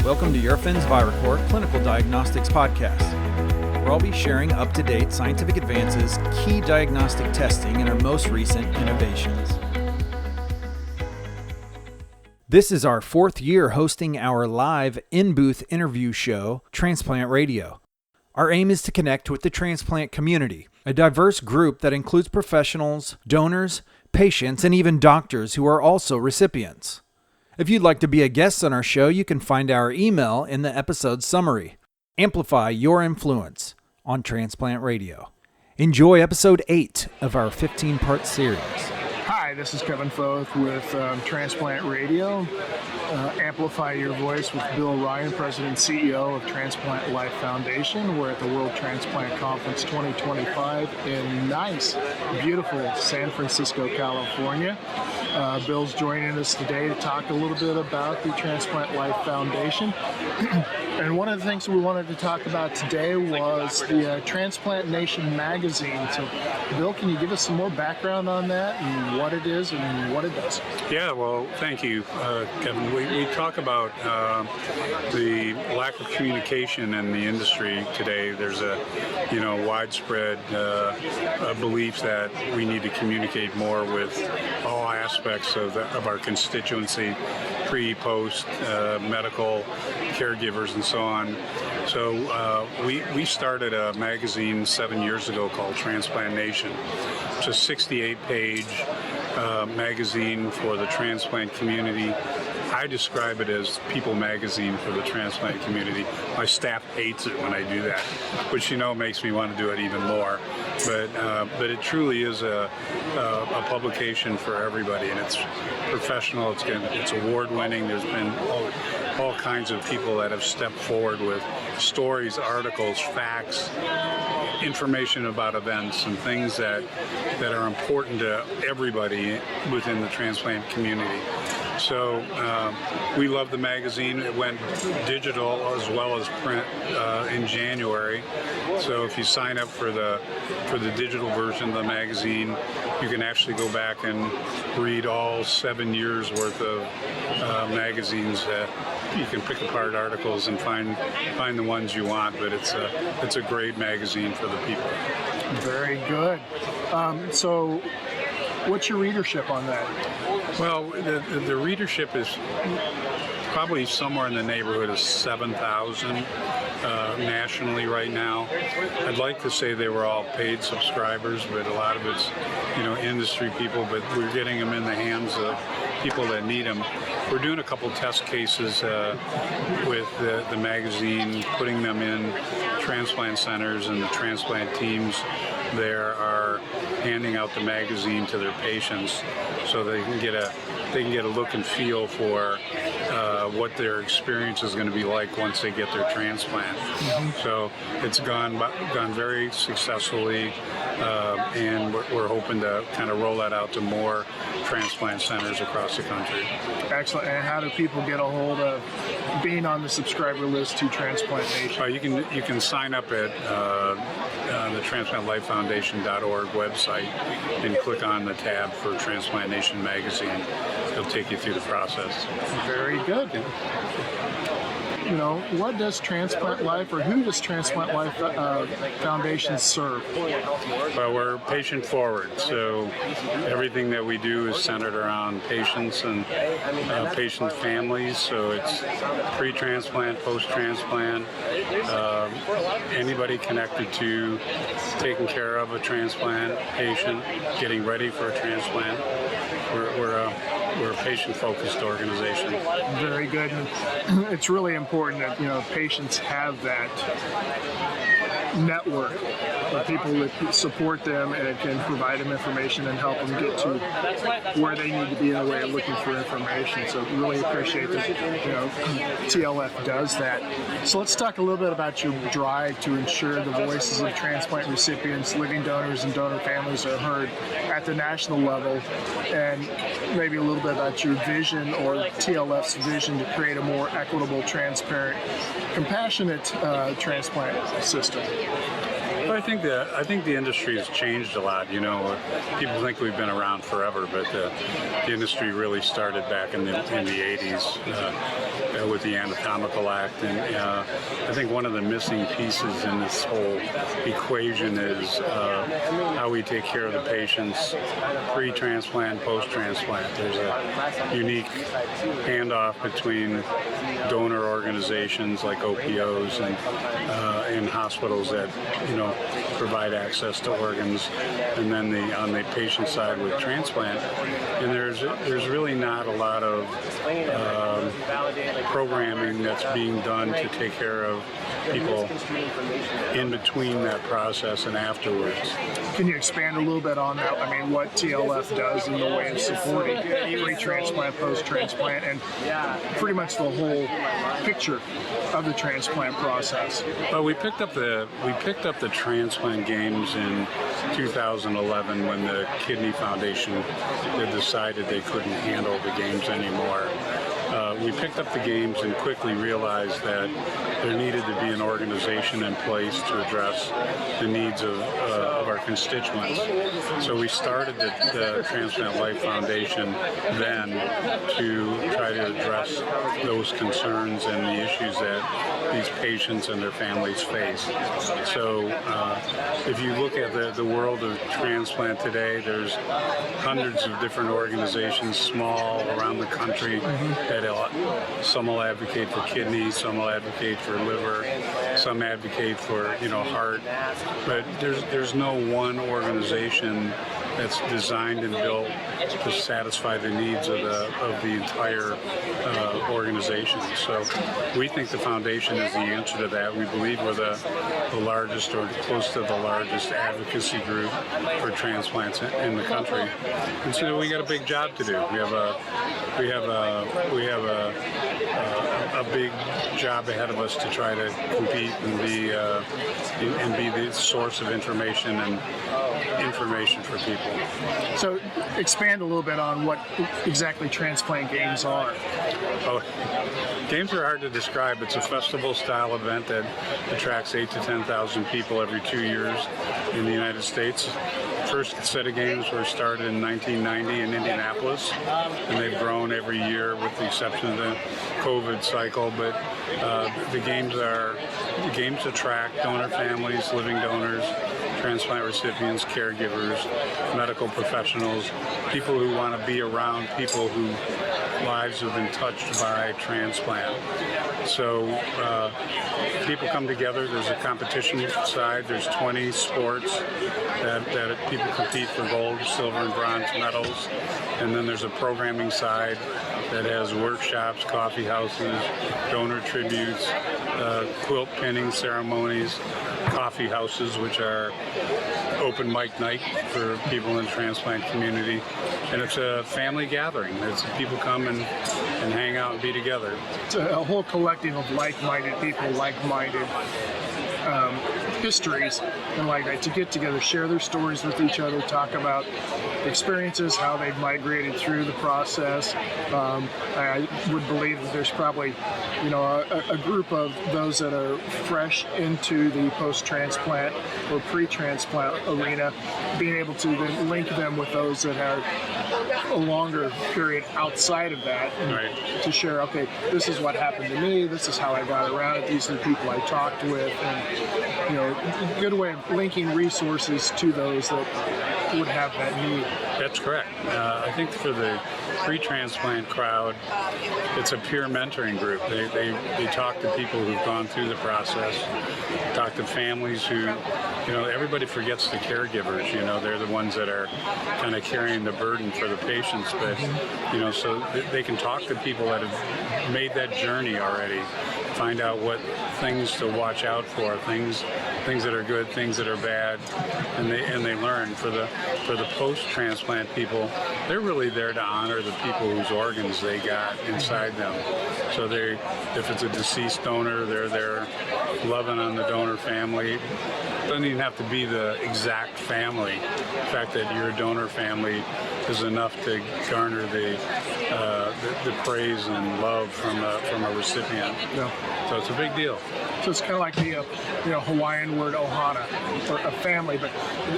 Welcome to Eurofins ViraCore Clinical Diagnostics Podcast, where I'll be sharing up-to-date scientific advances, key diagnostic testing, and our most recent innovations. This is our fourth year hosting our live in-booth interview show, Transplant Radio. Our aim is to connect with the transplant community, a diverse group that includes professionals, donors, patients, and even doctors who are also recipients. If you'd like to be a guest on our show, you can find our email in the episode summary. Amplify your influence on Transplant Radio. Enjoy episode 8 of our 15-part series. Hi, this is Kevin Foth with Transplant Radio. Amplify your voice with Bill Ryan, President and CEO of Transplant Life Foundation. We're at the World Transplant Conference 2025 in nice, beautiful San Francisco, California. Bill's joining us today to talk a little bit about the Transplant Life Foundation. And one of the things we wanted to talk about today was the TransplantNATION Magazine. So, Bill, can you give us some more background on that and what it is and what it does? Yeah, well, thank you, Kevin. We talk about the lack of communication in the industry today. There's a widespread belief that we need to communicate more with all aspects of our constituency, pre, post, medical, caregivers, and so on. So we started a magazine 7 years ago called Transplant Nation. It's a 68-page magazine for the transplant community. I describe it as People Magazine for the transplant community. My staff hates it when I do that, which makes me want to do it even more. But it truly is a publication for everybody, and it's professional. It's award-winning. There's been all kinds of people that have stepped forward with stories, articles, facts, information about events and things that are important to everybody within the transplant community. So we love the magazine. It went digital as well as print in January. So if you sign up for the digital version of the magazine, you can actually go back and read all 7 years worth of magazines. You can pick apart articles and find the ones you want. But it's a great magazine for the people. Very good. So what's your readership on that? Well, the readership is probably somewhere in the neighborhood of 7,000 nationally right now. I'd like to say they were all paid subscribers, but a lot of it's, industry people, but we're getting them in the hands of people that need them. We're doing a couple test cases with the magazine, putting them in transplant centers, and the transplant teams there are handing out the magazine to their patients so they can get a look and feel for what their experience is going to be like once they get their transplant. Mm-hmm. So it's gone very successfully, and we're hoping to kind of roll that out to more transplant centers across the country. Excellent. And how do people get a hold of being on the subscriber list to Transplant Nation? You can sign up at the TransplantLifeFoundation.org website and click on the tab for Transplant Nation Magazine. It'll take you through the process. Very good. What does Transplant Life, or who does Transplant Life Foundation serve? Well, we're patient forward, so everything that we do is centered around patients and patient families. So it's pre-transplant, post-transplant, anybody connected to taking care of a transplant patient, getting ready for a transplant. We're a patient-focused organization. Very good. And it's really important that patients have that network of people that support them and can provide them information and help them get to where they need to be in a way of looking for information. So really appreciate that TLF does that. So let's talk a little bit about your drive to ensure the voices of transplant recipients, living donors, and donor families are heard at the national level, and maybe a little bit about your vision, or TLF's vision, to create a more equitable, transparent, compassionate transplant system. Well, I think the industry has changed a lot. You know, people think we've been around forever, but the industry really started back in the 80s with the Anatomical Act, and I think one of the missing pieces in this whole equation is how we take care of the patients pre-transplant, post-transplant. There's a unique handoff between donor organizations like OPOs and hospitals that provide access to organs, and then on the patient side with transplant. And there's really not a lot of programming that's being done to take care of people in between that process and afterwards. Can you expand a little bit on that? I mean, what TLF does in the way of supporting pre-transplant, post-transplant, and pretty much the whole picture of the transplant process. Well, we picked up the transplant games in 2011 when the Kidney Foundation had decided they couldn't handle the games anymore. We picked up the games and quickly realized that there needed to be an organization in place to address the needs of our constituents. So we started the Transplant Life Foundation then to try to address those concerns and the issues that these patients and their families face. So if you look at the world of transplant today, there's hundreds of different organizations, small, around the country, that some will advocate for kidneys, some will advocate for liver, some advocate for heart, but there's no one organization that's designed and built to satisfy the needs of the entire organization. So we think the foundation is the answer to that. We believe we're the largest or close to the largest advocacy group for transplants in the country. And so we got a big job to do. We have a big job ahead of us to try to compete and be the source of information for people. So expand a little bit on what exactly transplant games are. Oh, games are hard to describe. It's a festival-style event that attracts 8,000 to 10,000 people every 2 years in the United States. First set of games were started in 1990 in Indianapolis, and they've grown every year with the exception of the COVID cycle. But the games attract donor families, living donors, transplant recipients, caregivers, medical professionals, people who want to be around people whose lives have been touched by transplant. So people come together. There's a competition side. There's 20 sports that people compete for gold, silver, and bronze medals. And then there's a programming side that has workshops, coffee houses, donor tributes, quilt pinning ceremonies, coffee houses, which are open mic night for people in the transplant community. And it's a family gathering. People come and hang out and be together. It's a whole collective of like-minded people, like-minded histories and like that, to get together, share their stories with each other, talk about experiences, how they've migrated through the process. I would believe that there's probably a group of those that are fresh into the post-transplant or pre-transplant arena, being able to then link them with those that are a longer period outside of that, and right, to share, okay, this is what happened to me, this is how I got around it, these are the people I talked with, and good way of linking resources to those that would have that need. That's correct. I think for the pre-transplant crowd, it's a peer mentoring group. They talk to people who've gone through the process, talk to families who, everybody forgets the caregivers. They're the ones that are kind of carrying the burden for the patients. But, so they can talk to people that have made that journey already, find out what things to watch out for, things that are good, things that are bad, and they learn. For the post-transplant people, they're really there to honor the people whose organs they got inside them. So if it's a deceased donor, they're there loving on the donor family. It doesn't even have to be the exact family. The fact that you're a donor family is enough to garner the praise and love from a recipient. Yeah. So it's a big deal. So it's kind of like the Hawaiian word ohana, or a family, but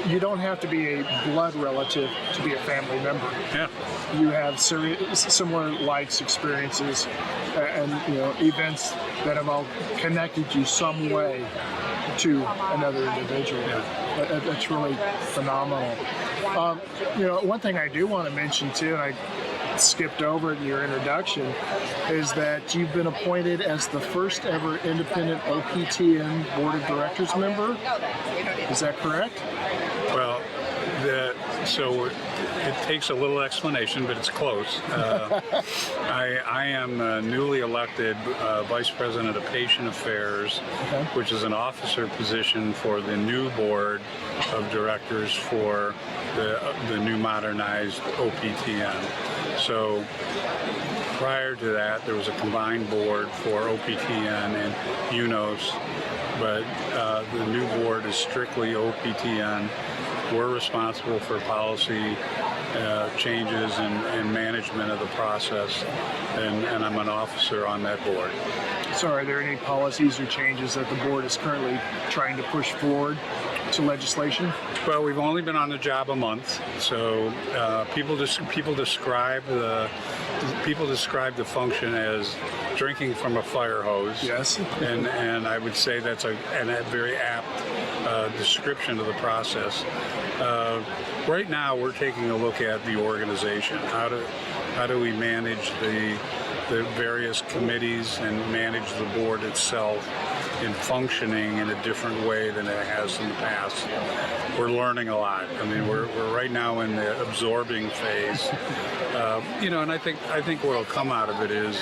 you don't have to be a blood relative to be a family member. Yeah. You have similar likes, experiences, and events that have all connected you some way to another individual. Yeah. That's really phenomenal. One thing I do want to mention too, and I skipped over in your introduction, is that you've been appointed as the first ever independent OPTN Board of Directors member. Is that correct? Well, so it takes a little explanation, but it's close. I am newly elected Vice President of Patient Affairs, Okay. which is an officer position for the new board of directors for the new modernized OPTN. So prior to that, there was a combined board for OPTN and UNOS, but the new board is strictly OPTN. We're responsible for policy changes and management of the process, and I'm an officer on that board. So are there any policies or changes that the board is currently trying to push forward to legislation? Well, we've only been on the job a month, so people describe the function as drinking from a fire hose. Yes. And I would say that's a very apt description of the process. Right now, we're taking a look at the organization. How do we manage the various committees and manage the board itself in functioning in a different way than it has in the past. We're learning a lot. I mean, we're right now in the absorbing phase, and I think what'll come out of it is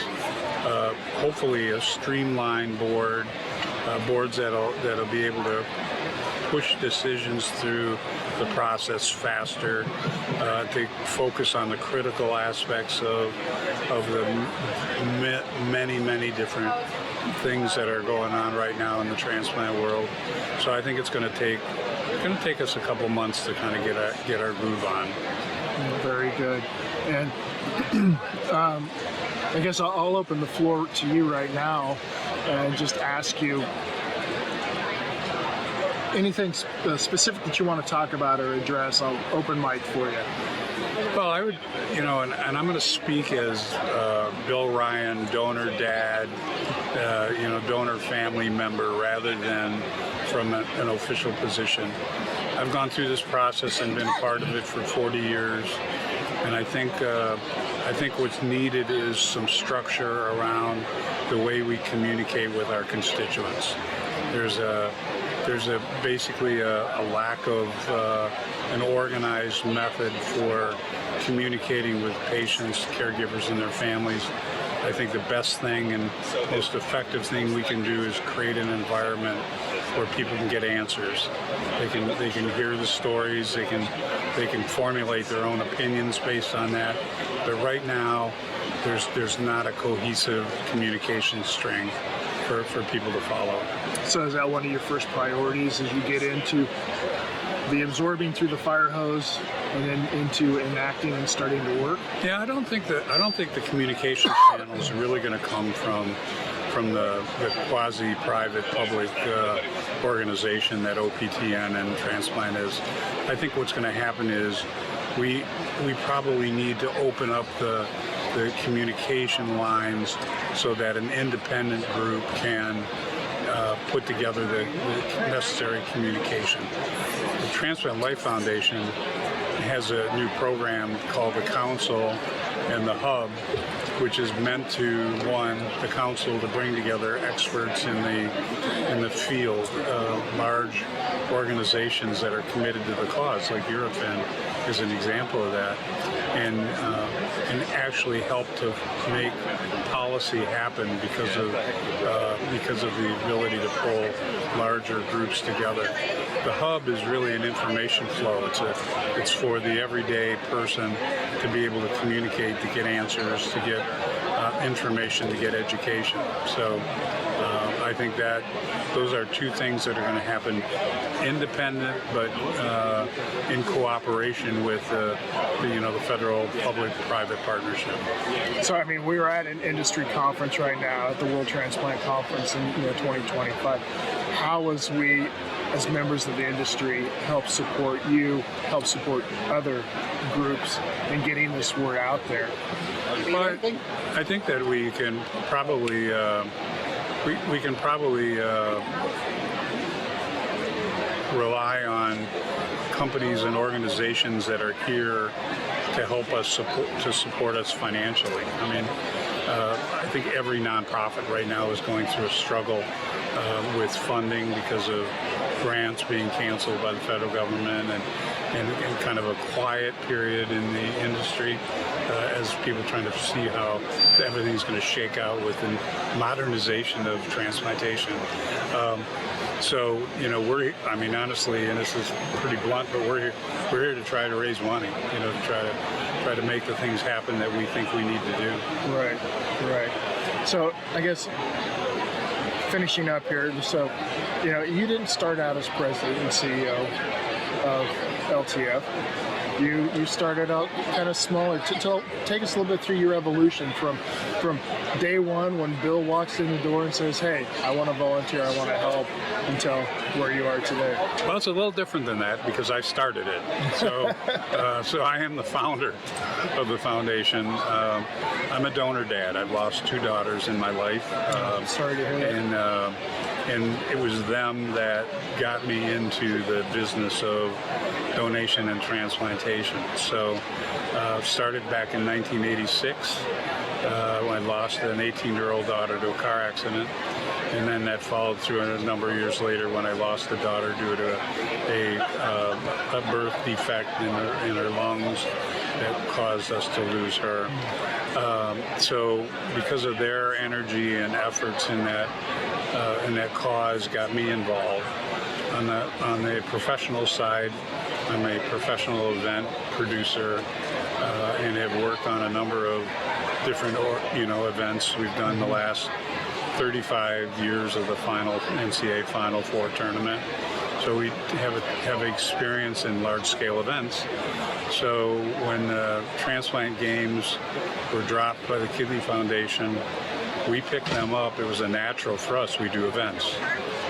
hopefully a streamlined board, boards that'll be able to push decisions through the process faster, to focus on the critical aspects of the many different things that are going on right now in the transplant world. So I think it's going to take us a couple months to kind of get our groove on. Very good. And I guess I'll open the floor to you right now and just ask you anything specific that you want to talk about or address. I'll open mic for you. Well, I would, and I'm going to speak as Bill Ryan, donor dad, donor family member, rather than from an official position. I've gone through this process and been part of it for 40 years, and I think what's needed is some structure around the way we communicate with our constituents. There's basically a lack of an organized method for communicating with patients, caregivers, and their families. I think the best thing and most effective thing we can do is create an environment where people can get answers. They can hear the stories. They can formulate their own opinions based on that. But right now, there's not a cohesive communication string for people to follow. So is that one of your first priorities as you get into the absorbing through the fire hose and then into enacting and starting to work? Yeah, I don't think the communication channel is really going to come from the quasi-private public organization that OPTN and Transplant is. I think what's going to happen is we probably need to open up the communication lines so that an independent group can put together the necessary communication. The Transplant Life Foundation has a new program called the Council and the Hub, which is meant to, the council to bring together experts in the field, large organizations that are committed to the cause, like Eurofin is an example of that, and actually help to make policy happen because of the ability to pull larger groups together. The hub is really an information flow. It's for the everyday person to be able to communicate, to get answers, to get information, to get education. So I think that those are two things that are going to happen independent, but in cooperation with the federal public-private partnership. So, I mean, we are at an industry conference right now at the World Transplant Conference in 2025. How as we, as members of the industry, help support you, help support other groups in getting this word out there? Well, I think that we can probably rely on companies and organizations that are here to help us support us financially. I mean, I think every nonprofit right now is going through a struggle with funding because of grants being canceled by the federal government and kind of a quiet period in the industry as people trying to see how everything's going to shake out with the modernization of transplantation. So, honestly, and this is pretty blunt, but we're here to try to raise money, to try to make the things happen that we think we need to do. Right. So, I guess finishing up here, so, you didn't start out as president and CEO of LTF. You started out kind of smaller. Take us a little bit through your evolution from day one when Bill walks in the door and says, "Hey, I want to volunteer, I want to help," until where you are today. Well, it's a little different than that because I started it. So, so I am the founder of the foundation. I'm a donor dad. I've lost 2 daughters in my life. Sorry to hear that. And it was them that got me into the business of donation and transplantation. So started back in 1986 when I lost an 18-year-old daughter to a car accident. And then that followed through a number of years later when I lost a daughter due to a birth defect in her lungs that caused us to lose her. So because of their energy and efforts in that cause got me involved. On the professional side, I'm a professional event producer and have worked on a number of different events. We've done the last 35 years of the final NCAA Final Four tournament. So we have experience in large-scale events. So when the transplant games were dropped by the Kidney Foundation, we picked them up. It was a natural for us. We do events.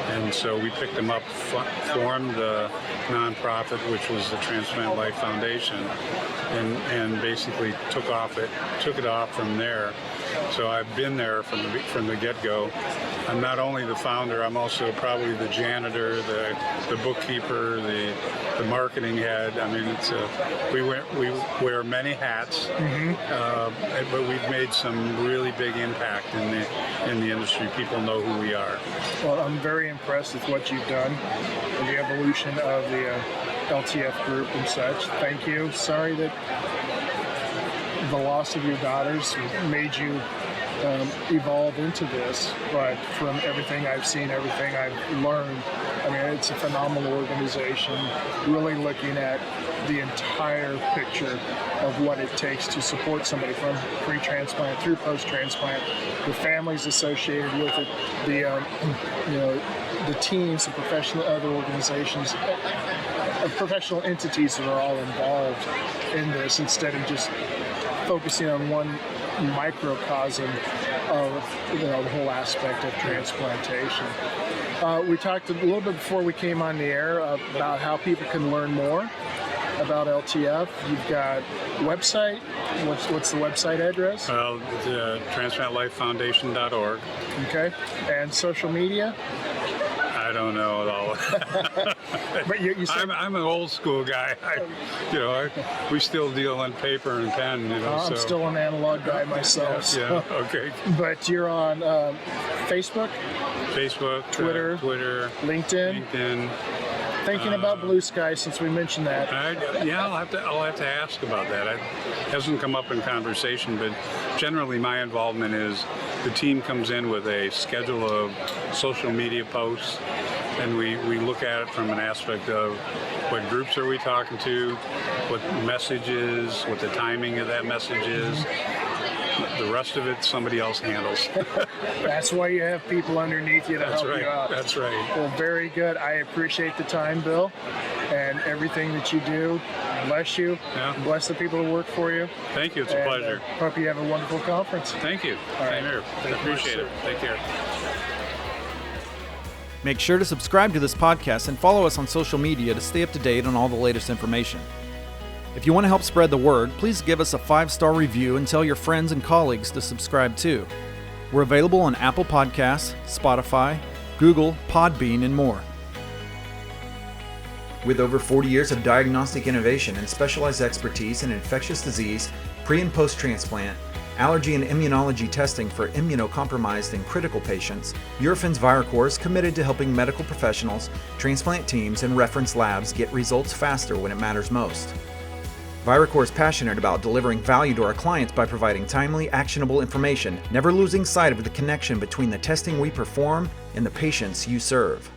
And so we picked them up, formed the nonprofit, which was the Transplant Life Foundation, and basically took it off from there. So I've been there from the get-go. I'm not only the founder, I'm also probably the janitor, the bookkeeper, the marketing head. I mean, we wear many hats, but we've made some really big impact in the industry. People know who we are. Well, I'm very impressed with what you've done and the evolution of the LTF group and such. Thank you. Sorry that the loss of your daughters made you evolve into this, but from everything I've seen, everything I've learned, I mean, it's a phenomenal organization, really looking at the entire picture of what it takes to support somebody from pre-transplant through post-transplant, the families associated with it, the teams, the professional other organizations, professional entities that are all involved in this, instead of just focusing on one microcosm of the whole aspect of transplantation. We talked a little bit before we came on the air about how people can learn more about LTF. You've got a website. What's the website address? Well, TransplantLifeFoundation.org. Okay. And social media? I don't know at all. But you said, I'm an old school guy. We still deal on paper and pen. I'm still an analog guy myself. Yeah. Okay. But you're on Facebook, Twitter, LinkedIn. Thinking about Blue Sky, since we mentioned that. I'll have to ask about that. It hasn't come up in conversation, but generally my involvement is the team comes in with a schedule of social media posts, and we look at it from an aspect of what groups are we talking to, what message is, what the timing of that message is. The rest of it, somebody else handles. That's why you have people underneath you to help you out. That's right. Well, very good. I appreciate the time, Bill, and everything that you do. Bless you. Yeah. Bless the people who work for you. Thank you. It's a pleasure. Hope you have a wonderful conference. Thank you. All right. Same here. Thank you, Appreciate it. sir. Take care. Make sure to subscribe to this podcast and follow us on social media to stay up to date on all the latest information. If you want to help spread the word, please give us a 5-star review and tell your friends and colleagues to subscribe too. We're available on Apple Podcasts, Spotify, Google, Podbean, and more. With over 40 years of diagnostic innovation and specialized expertise in infectious disease, pre- and post-transplant, allergy and immunology testing for immunocompromised and critical patients, Eurofins ViraCore is committed to helping medical professionals, transplant teams, and reference labs get results faster when it matters most. ViraCore is passionate about delivering value to our clients by providing timely, actionable information, never losing sight of the connection between the testing we perform and the patients you serve.